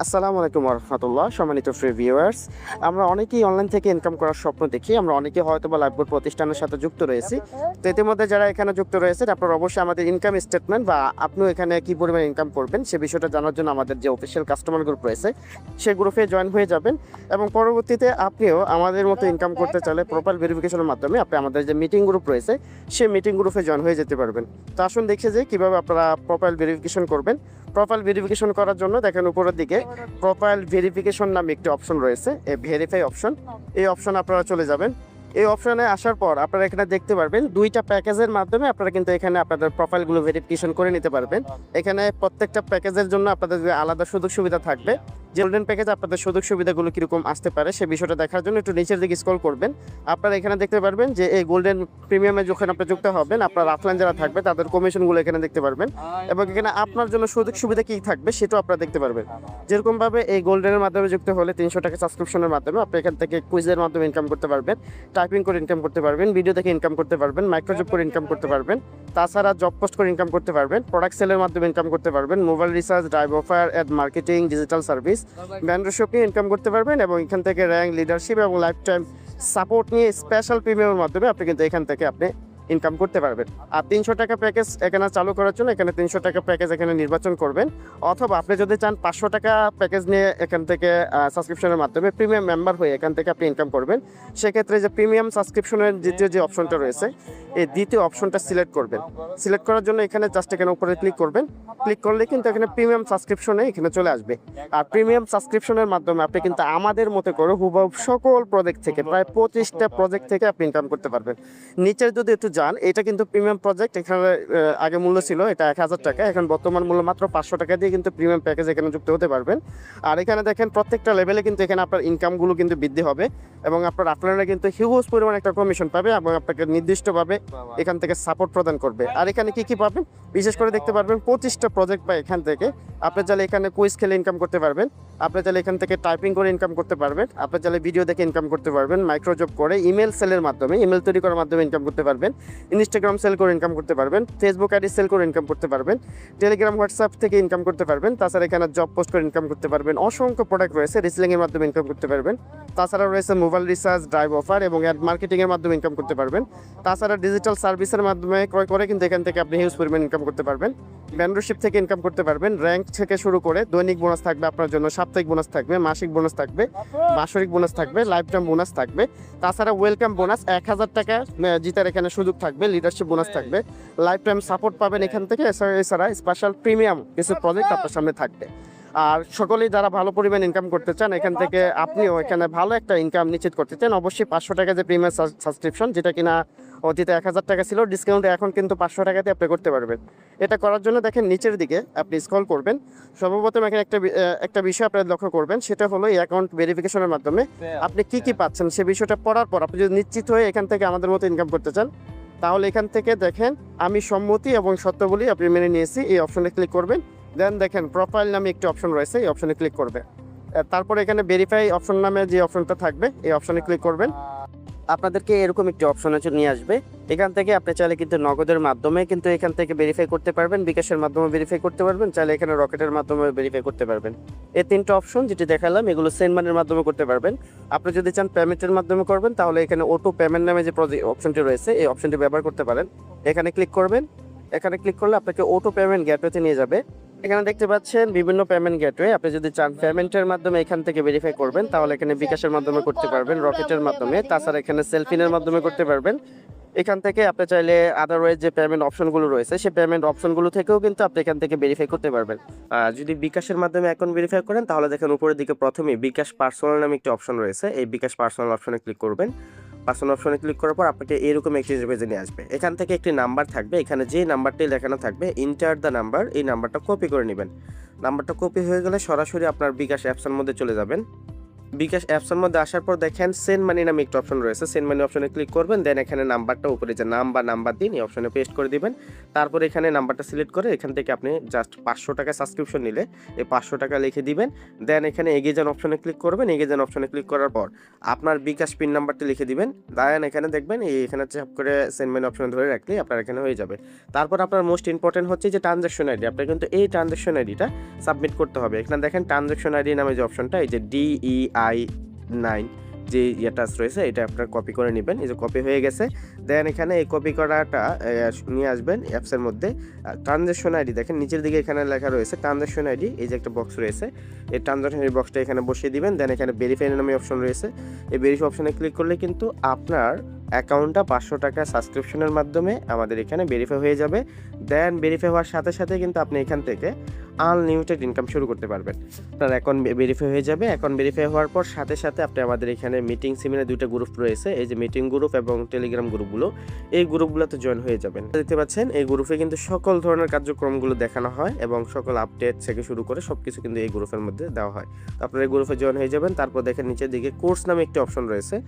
আসসালামু আলাইকুম রহমতুল্লাহ। সম্মানিত ফ্রি ভিউয়ার্স, আমরা অনেকেই অনলাইন থেকে ইনকাম করার স্বপ্ন দেখি। আমরা অনেকে হয়তো বা লাইফবোর্ড প্রতিষ্ঠানের সাথে যুক্ত রয়েছি। তো ইতিমধ্যে যারা এখানে যুক্ত রয়েছেন, আপনারা অবশ্যই আমাদের ইনকাম স্টেটমেন্ট বা আপনিও এখানে কী পরিমাণ ইনকাম করবেন সে বিষয়টা জানার জন্য আমাদের যে অফিসিয়াল কাস্টমার গ্রুপ রয়েছে সেই গ্রুপে জয়েন হয়ে যাবেন এবং পরবর্তীতে আপনিও আমাদের মতো ইনকাম করতে চাইলে প্রোফাইল ভেরিফিকেশনের মাধ্যমে আপনি আমাদের যে মিটিং গ্রুপ রয়েছে সেই মিটিং গ্রুপে জয়েন হয়ে যেতে পারবেন। তো আসুন দেখে যে কীভাবে আপনারা প্রোফাইল ভেরিফিকেশন করবেন। প্রোফাইল ভেরিফিকেশন করার জন্য দেখেন উপরের দিকে প্রোফাইল ভেরিফিকেশন নামে একটি অপশন রয়েছে, এই ভেরিফাই অপশন। এই অপশনে আপনারা চলে যাবেন। এই অপশনে আসার পর আপনারা এখানে দেখতে পারবেন দুইটা প্যাকেজের মাধ্যমে আপনারা কিন্তু এখানে আপনাদের প্রোফাইলগুলো ভেরিফিকেশন করে নিতে পারবেন। এখানে প্রত্যেকটা প্যাকেজের জন্য আপনাদের আলাদা সুযোগ সুবিধা থাকবে। যে গোল্ডেন প্যাকেজ আপনাদের সুযোগ সুবিধাগুলো কীরকম আসতে পারে সে বিষয়টা দেখার জন্য একটু নিচের দিকে স্ক্রল করবেন। আপনারা এখানে দেখতে পারবেন যে এই গোল্ডেন প্রিমিয়ামে যখন আপনি যুক্ত হবেন আপনার অফলাইন যারা থাকবে তাদের কমিশনগুলো এখানে দেখতে পারবেন এবং এখানে আপনার জন্য সুযোগ সুবিধা কী থাকবে সেটাও আপনারা দেখতে পারবেন। যেরকমভাবে এই গোল্ডেনের মাধ্যমে যুক্ত হলে 300 টাকা সাবস্ক্রিপশনের মাধ্যমে আপনি এখান থেকে কুইজের মাধ্যমে ইনকাম করতে পারবেন, টাইপিং করে ইনকাম করতে পারবেন, ভিডিও দেখে ইনকাম করতে পারবেন, মাইক্রোজব করে ইনকাম করতে পারবেন, তাছাড়া জব পোস্ট করে ইনকাম করতে পারবেন, প্রোডাক্ট সেলের মাধ্যমে ইনকাম করতে পারবেন, mobile recharge, drive offer, ad marketing, digital service, ব্র্যান্ডশিপ নিয়ে ইনকাম করতে পারবেন এবং এখান থেকে র্যাঙ্ক, লিডারশিপ এবং লাইফ টাইম সাপোর্ট নিয়ে স্পেশাল প্রিমিয়ামের মাধ্যমে আপনি কিন্তু এখান থেকে আপনি ইনকাম করতে পারবেন। আর 300 টাকা প্যাকেজ এখানে চালু করার জন্য এখানে 300 টাকা প্যাকেজ এখানে নির্বাচন করবেন, অথবা আপনি যদি চান 500 টাকা প্যাকেজ নিয়ে এখান থেকে সাবস্ক্রিপশনের মাধ্যমে প্রিমিয়াম মেম্বার হয়ে এখান থেকে আপনি ইনকাম করবেন। সেক্ষেত্রে যে প্রিমিয়াম সাবস্ক্রিপশনের দ্বিতীয় যে অপশনটা রয়েছে এই দ্বিতীয় অপশনটা সিলেক্ট করবেন। সিলেক্ট করার জন্য এখানে জাস্ট এখানে উপরে ক্লিক করবেন। ক্লিক করলে কিন্তু এখানে প্রিমিয়াম সাবস্ক্রিপশনে এখানে চলে আসবে। আর প্রিমিয়াম সাবস্ক্রিপশনের মাধ্যমে আপনি কিন্তু আমাদের মতো করে হুবহু সকল প্রজেক্ট থেকে প্রায় 25টা প্রজেক্ট থেকে আপনি ইনকাম করতে পারবেন। নিচের যদি একটু যান, এটা কিন্তু প্রিমিয়াম প্রজেক্ট। এখানে আগে মূল্য ছিল এটা 1000 টাকা, এখন বর্তমান মূল্য মাত্র 500 টাকা দিয়ে কিন্তু প্রিমিয়াম প্যাকেজ এখানে যুক্ত হতে পারবেন। আর এখানে দেখেন প্রত্যেকটা লেভেলে কিন্তু এখানে আপনার ইনকামগুলো কিন্তু বৃদ্ধি হবে এবং আপনারা কিন্তু হিউজ পরিমাণ একটা কমিশন পাবে এবং আপনাকে নির্দিষ্টভাবে এখান থেকে সাপোর্ট প্রদান করবে। আর এখানে কি পাবেন বিশেষ করে দেখতে পারবেন 25টা প্রজেক্ট বা এখান থেকে আপনি চাইলে এখানে কুইজ খেলে ইনকাম করতে পারবেন, আপনি চাইলে এখান থেকে টাইপিং করে ইনকাম করতে পারবেন, আপনি চাইলে ভিডিও দেখে ইনকাম করতে পারবেন, মাইক্রোজব করে ইমেল সেলের মাধ্যমে ইমেল তৈরি করার মাধ্যমে ইনকাম করতে পারবেন, ইনস্টাগ্রাম সেল করে ইনকাম করতে পারবেন, ফেসবুক আইডি সেল করে ইনকাম করতে পারবেন, টেলিগ্রাম হোয়াটসঅ্যাপ থেকে ইনকাম করতে পারবেন, তাছাড়া এখানে জব পোস্ট করে ইনকাম করতে পারবেন, অসংখ্য প্রোডাক্ট রয়েছে রিসেলিংয়ের মাধ্যমে ইনকাম করতে পারবেন, তাছাড়া রয়েছে মোবাইল রিচার্জ, ড্রাইভ অফার এবং অ্যাড মার্কেটিংয়ের মাধ্যমে ইনকাম করতে পারবেন, তাছাড়া ডিজিটাল সার্ভিসের মাধ্যমে ক্রয় করে কিন্তু এখান থেকে আপনি হিউজ পরিমাণ ইনকাম করতে পারবেন, মেম্বারশিপ থেকে ইনকাম করতে পারবেন, র্যাঙ্ক থেকে শুরু করে দৈনিক বোনাস থাকবে আপনার জন্য, সাপ্তাহিক বোনাস থাকবে, মাসিক বোনাস থাকবে, বাৎসরিক বোনাস থাকবে, লাইফ টাইম বোনাস থাকবে, তাছাড়া ওয়েলকাম বোনাস 1000 টাকা জিতার এখানে সুযোগ থাকবে, লিডারশিপ বোনাস থাকবে, লাইফ টাইম সাপোর্ট পাবেন এখান থেকে। এছাড়া স্পেশাল প্রিমিয়াম কিছু প্রজেক্ট আপনার সামনে থাকবে। আর সকলেই যারা ভালো পরিমাণ ইনকাম করতে চান এখান থেকে আপনিও এখানে ভালো একটা ইনকাম নিশ্চিত করতে চান, অবশ্যই 500 টাকা যে প্রিমিয়াম সাবস্ক্রিপশন যেটা কিনা অতীতে 1000 টাকা ছিল, ডিসকাউন্টে এখন কিন্তু 500 টাকাতে আপনি করতে পারবেন। এটা করার জন্য দেখেন নিচের দিকে আপনি স্ক্রল করবেন। সর্বপ্রথম এখানে একটা বিষয় আপনারা লক্ষ্য করবেন, সেটা হলো এই অ্যাকাউন্ট ভেরিফিকেশনের মাধ্যমে আপনি কি পাচ্ছেন সে বিষয়টা পড়ার পর আপনি যদি নিশ্চিত হয়ে এখান থেকে আমাদের মতো ইনকাম করতে চান তাহলে এখান থেকে দেখেন আমি সম্মতি এবং সত্য বলি আপনি মেনে নিয়েছি, এই অপশনে ক্লিক করবেন। দেন দেখেন প্রোফাইল নামে একটি অপশন রয়েছে, এই অপশনে ক্লিক করবে। তারপরে এখানে ভেরিফাই অপশন নামে যে অপশনটা থাকবে এই অপশনে ক্লিক করবেন। আপনাদেরকে এরকম একটি অপশনে নিয়ে আসবে। এখান থেকে আপনি চাইলে কিন্তু নগদের মাধ্যমে কিন্তু এখান থেকে ভেরিফাই করতে পারবেন, বিকাশের মাধ্যমে ভেরিফাই করতে পারবেন, চাইলে এখানে রকেটের মাধ্যমে ভেরিফাই করতে পারবেন। এই 3টা অপশন যেটি দেখালাম এগুলো সেন্ড মানির মাধ্যমে করতে পারবেন। আপনি যদি চান পেমেন্টের মাধ্যমে করবেন তাহলে এখানে অটো পেমেন্ট নামে যে অপশনটি রয়েছে এই অপশনটি ব্যবহার করতে পারেন। এখানে ক্লিক করবেন। এখানে ক্লিক করলে আপনাকে অটো পেমেন্ট গেটওয়েতে নিয়ে যাবে। এখানে দেখতে পাচ্ছেন বিভিন্ন পেমেন্ট গেটওয়ে। আপনি যদি চান পেমেন্টের মাধ্যমে এখান থেকে ভেরিফাই করবেন তাহলে এখানে বিকাশের মাধ্যমে করতে পারবেন, রকেটের মাধ্যমে, তাছাড়া এখানে সেলফিনের মাধ্যমে করতে পারবেন। এখান থেকে আপনি চাইলে আদারওয়াইজ যে পেমেন্ট অপশনগুলো রয়েছে সেই পেমেন্ট অপশনগুলো থেকেও কিন্তু আপনি এখান থেকে ভেরিফাই করতে পারবেন। যদি বিকাশের মাধ্যমে অ্যাকাউন্ট ভেরিফাই করেন তাহলে দেখেন উপরের দিকে প্রথমেই বিকাশ পার্সোনাল নামে একটি অপশন রয়েছে, এই বিকাশ পার্সোনাল অপশনে ক্লিক করবেন। পার্সোনাল অপশনে ক্লিক করার পর আপনাকে এরকম একটি পেজে নিয়ে আসবে। এখান থেকে একটি নাম্বার থাকবে, এখানে যে নাম্বারটি লেখানো থাকবে ইন্টার দ্য নাম্বার, এই নাম্বারটা কপি করে নেবেন। নাম্বারটা কপি হয়ে গেলে সরাসরি আপনার বিকাশ অ্যাপসের মধ্যে চলে যাবেন। বিকাশ অ্যাপসের মধ্যে আসার পর দেখেন সেন্ড মানি নামে একটা অপশন রয়েছে, সেন্ড মানি অপশনে ক্লিক করবেন, দেন এখানে নাম্বারটা উপরে যে নাম্বার দিন এই অপশনে পেস্ট করে দিবেন। তারপর এখানে নাম্বারটা সিলেক্ট করে এখান থেকে আপনি জাস্ট 500 টাকা সাবস্ক্রিপশন নিলে এই 500 টাকা লিখে দিবেন। দেন এখানে এগিয়ে যান অপশনে ক্লিক করবেন, এগিয়ে যান অপশনে ক্লিক করার পর আপনার বিকাশ পিন নাম্বারটা লিখে দিবেন। দেন এখানে দেখবেন এখানে চাপ করে সেন্ড মানি অপশনে ধরে রাখলেই আপনার এখানে হয়ে যাবে। তারপর আপনার মোস্ট ইম্পর্টেন্ট হচ্ছে যে ট্রানজ্যাকশন আইডি, আপনার কিন্তু এই ট্রানজ্যাকশন আইডিটা সাবমিট করতে হবে। এখানে দেখেন ট্রানজ্যাকশন আইডি নামে যে অপশনটা, এই যে DEI9 যে ইয়েটা রয়েছে এটা আপনার কপি করে নেবেন। এই যে কপি হয়ে গেছে, দেন এখানে এই কপি করাটা নিয়ে আসবেন অ্যাপসের মধ্যে। ট্রানজ্যাকশন আইডি দেখেন নিচের দিকে এখানে লেখা রয়েছে ট্রানজ্যাকশন আইডি, এই যে একটা বক্স রয়েছে, এই ট্রানজ্যাকশন আইডি বক্সটা এখানে বসিয়ে দিবেন। দেন এখানে ভেরিফাই নামে অপশন রয়েছে, এই ভেরিফাই অপশনে ক্লিক করলে কিন্তু আপনার অ্যাকাউন্টটা 500 টাকা সাবস্ক্রিপশনের মাধ্যমে আমাদের এখানে ভেরিফাই হয়ে যাবে। দেন ভেরিফাই হওয়ার সাথে সাথে কিন্তু আপনি এখান থেকে আনলিমিটেড ইনকাম শুরু করতে পারবেন। আপনার অ্যাকাউন্ট ভেরিফাই হয়ে যাবে। অ্যাকাউন্ট ভেরিফাই হওয়ার পর সাথে সাথে আপনি আমাদের এখানে মিটিং সিমিনার 2টা গ্রুপ রয়েছে, এই যে মিটিং গ্রুপ এবং টেলিগ্রাম গ্রুপগুলো, এই গ্রুপগুলোতে জয়েন হয়ে যাবেন। দেখতে পাচ্ছেন এই গ্রুপে কিন্তু সকল ধরনের কার্যক্রমগুলো দেখানো হয় এবং সকল আপডেট থেকে শুরু করে সবকিছু কিন্তু এই গ্রুপের মধ্যে দেওয়া হয়। তো আপনারা এই গ্রুপে জয়েন হয়ে যাবেন। তারপর দেখেন নিচের দিকে কোর্স নামে একটি অপশন রয়েছে,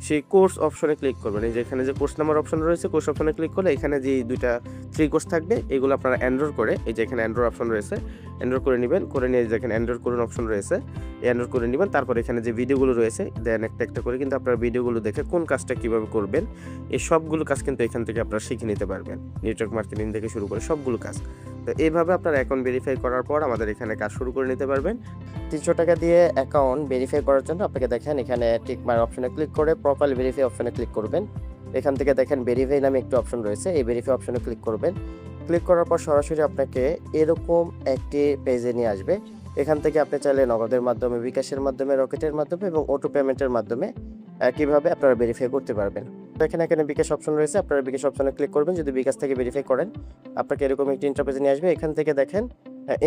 সেই কোর্স অপশনে ক্লিক করবেন। এই যে এখানে যে কোর্স নাম্বার অপশন রয়েছে, কোর্স অপশনে ক্লিক করলে এখানে যে 2টা ফ্রি কোর্স থাকবে এগুলো আপনারা এনরোল করে, এই যে এখানে এনরোল অপশন রয়েছে, এনরোল করে নেবেন। করে নিয়ে যেখানে এনরোল করুন অপশন রয়েছে, এনরোল করে নেবেন। তারপর এখানে যে ভিডিওগুলো রয়েছে দেন একটা একটা করে কিন্তু আপনারা ভিডিওগুলো দেখে কোন কাজটা কীভাবে করবেন এই সবগুলো কাজ কিন্তু এখান থেকে আপনারা শিখে নিতে পারবেন, নেটওয়ার্ক মার্কেটিং থেকে শুরু করে সবগুলো কাজ। তো এইভাবে আপনার অ্যাকাউন্ট ভেরিফাই করার পর আমাদের এখানে কাজ শুরু করে নিতে পারবেন। 300 টাকা দিয়ে অ্যাকাউন্ট ভেরিফাই করার জন্য আপনাকে দেখেন এখানে টিক মার্ক অপশনে ক্লিক করে প্রোফাইল ভেরিফাই অপশনে ক্লিক করবেন। এখান থেকে দেখেন ভেরিফাই নামে একটি অপশন রয়েছে, এই ভেরিফাই অপশনে ক্লিক করবেন। ক্লিক করার পর সরাসরি আপনাকে এরকম একটি পেজে নিয়ে আসবে। এখান থেকে আপনি চাইলে নগদের মাধ্যমে, বিকাশের মাধ্যমে, রকেটের মাধ্যমে এবং অটো পেমেন্টের মাধ্যমে কিভাবে আপনারা ভেরিফাই করতে পারবেন। দেখেন এখানে বিকাশ অপশন রয়েছে, আপনারা বিকাশ অপশনে ক্লিক করবেন। যদি বিকাশ থেকে ভেরিফাই করেন আপনাকে এরকম একটি ইন্টারফেসে নিয়ে আসবে। এখান থেকে দেখেন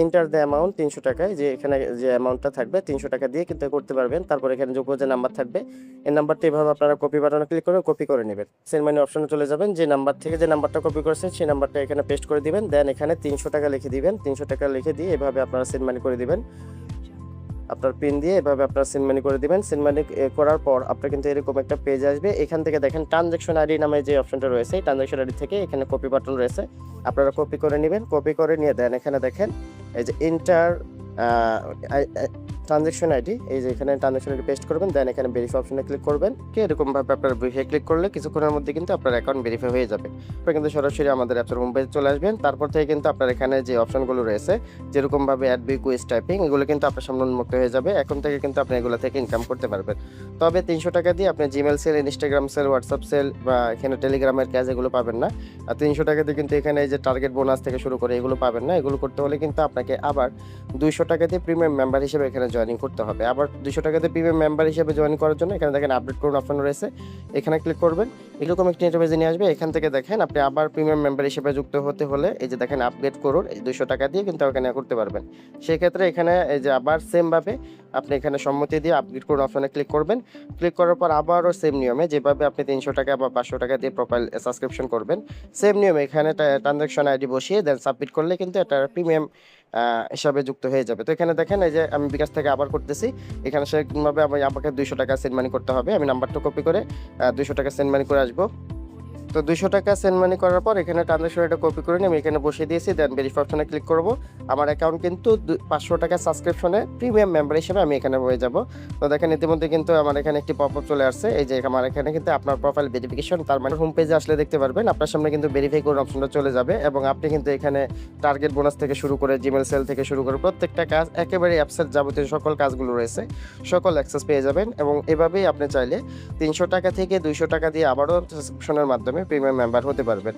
এন্টার দ্য অ্যামাউন্ট 300 টাকায়, যে এখানে যে অ্যামাউন্টটা থাকবে 300 টাকা দিয়ে কিন্তু করতে পারবেন। তারপর এখানে যে নাম্বার থাকবে এই নাম্বারটা এভাবে আপনারা কপি বাটনে ক্লিক করে কপি করে নেবেন। সেন্ড মানি অপশনে চলে যাবেন, যে নাম্বার থেকে যে নাম্বারটা কপি করেছেন সেই নাম্বারটা এখানে পেস্ট করে দিবেন। দেন এখানে 300 টাকা লিখে দিবেন, 300 টাকা লিখে দিয়ে এভাবে আপনারা সেন্ড মানি করে দিবেন। আপনার পিন দিয়ে এভাবে আপনার সেন্ড মানি করে দিবেন। সেন্ড মানি করার পর আপনার কিন্তু এরকম একটা পেজ আসবে। এখান থেকে দেখেন ট্রানজ্যাকশন আইডি নামে যে অপশনটা রয়েছে, এই ট্রানজ্যাকশন আইডি থেকে এখানে কপি বাটন রয়েছে, আপনারা কপি করে নেবেন। কপি করে নিয়ে দেন এখানে দেখেন এই যে এন্টার ট্রানজ্যাকশন আইডি, এই যে এখানে ট্রানজ্যাকশন আইডি পেস্ট করবেন। দেন এখানে ভেরিফাই অপশনে ক্লিক করবেন। এরকম ভাবে আপনার ভেরিফাই ক্লিক করলে কিছুক্ষণের মধ্যে কিন্তু আপনার অ্যাকাউন্ট ভেরিফাই হয়ে যাবে। আপনারা কিন্তু সরাসরি আমাদের অ্যাপের হোম পেজে চলে আসবেন। তারপর থেকে কিন্তু আপনার এখানে যে অপশনগুলো রয়েছে যেরকম ভাবে অ্যাড বি কুইজ টাইপিং, এগুলো কিন্তু আপনার সামনে উন্মুক্ত হয়ে যাবে। এখন থেকে কিন্তু আপনি এগুলো থেকে ইনকাম করতে পারবেন। তবে 300 টাকা দিয়ে আপনি Gmail sell, Instagram sell, WhatsApp sell বা এখানে টেলিগ্রামের কাজ এগুলো পাবেন না। আর 300 টাকা দিয়ে কিন্তু এখানে এই যে টার্গেট বোনাস থেকে শুরু করে এগুলো পাবেন না। এগুলো করতে হলে কিন্তু আপনাকে আবার 200 টাকা দিয়ে প্রিমিয়াম মেম্বার হিসেবে এখানে জয়েনিং করতে হবে। আবার 200 টাকা দিয়ে প্রিমিয়াম মেম্বার হিসেবে জয়েন করার জন্য এখানে দেখেন আপডেট করুন অপশন রয়েছে, এখানে ক্লিক করবেন। এরকম একটি ইন্টারফেসে নিয়ে আসবে। এখান থেকে দেখেন আপনি আবার প্রিমিয়াম মেম্বার হিসেবে যুক্ত হতে হলে এই যে দেখেন আপডেট করুন, এই 200 টাকা দিয়ে কিন্তু এখানে করতে পারবেন। সেক্ষেত্রে এখানে এই যে আবার সেম ভাবে আপনি এখানে সম্মতি দিয়ে আপডেট করুন অপশনে ক্লিক করবেন। ক্লিক করার পর আবারও সেম নিয়মে যেভাবে আপনি 300 টাকা বা 500 টাকা দিয়ে প্রোফাইল সাবস্ক্রিপশন করবেন, সেম নিয়মে এখানে ট্রানজ্যাকশন আইডি বসিয়ে দেন সাবমিট করলে কিন্তু এটা প্রিমিয়াম হিসাবে যুক্ত হয়ে যাবে। তো এখানে দেখেন এই যে আমি বিকাশ থেকে আবার করতেছি, এখানে সেরকমভাবে আমাকে 200 টাকা সেন্ড মানি করতে হবে। আমি নাম্বারটা কপি করে 200 টাকা সেন্ড মানি করে আসবো। তো 200 টাকা সেন্ড মানি করার পর এখানে ট্রানজ্যাকশন এটা কপি করে নিয়ে আমি এখানে বসিয়ে দিয়েছি। দেন ভেরিফাই অপশনে ক্লিক করব। আমার অ্যাকাউন্ট কিন্তু 500 টাকা সাবস্ক্রিপশনে প্রিমিয়াম মেম্বার হিসেবে আমি এখানে হয়ে যাব। তো দেখেন ইতিমধ্যে কিন্তু আমার এখানে একটি পপআপ চলে আসছে, এই যে আমার এখানে কিন্তু আপনার প্রোফাইল ভেরিফিকেশন, তার মানে হোম পেজে আসলে দেখতে পারবেন আপনার সামনে কিন্তু ভেরিফাই করুন অপশনটা চলে যাবে এবং আপনি কিন্তু এখানে টার্গেট বোনাস থেকে শুরু করে জিমেল সেল থেকে শুরু করে প্রত্যেকটা কাজ একেবারে অ্যাপসের যাবতীয় সকল কাজগুলো রয়েছে সকল অ্যাক্সেস পেয়ে যাবেন। এবং এভাবেই আপনি চাইলে 300 টাকা থেকে 200 টাকা দিয়ে আবারও সাবস্ক্রিপশনের মাধ্যমে প্রিমিয়াম মেম্বার হতে পারবেন।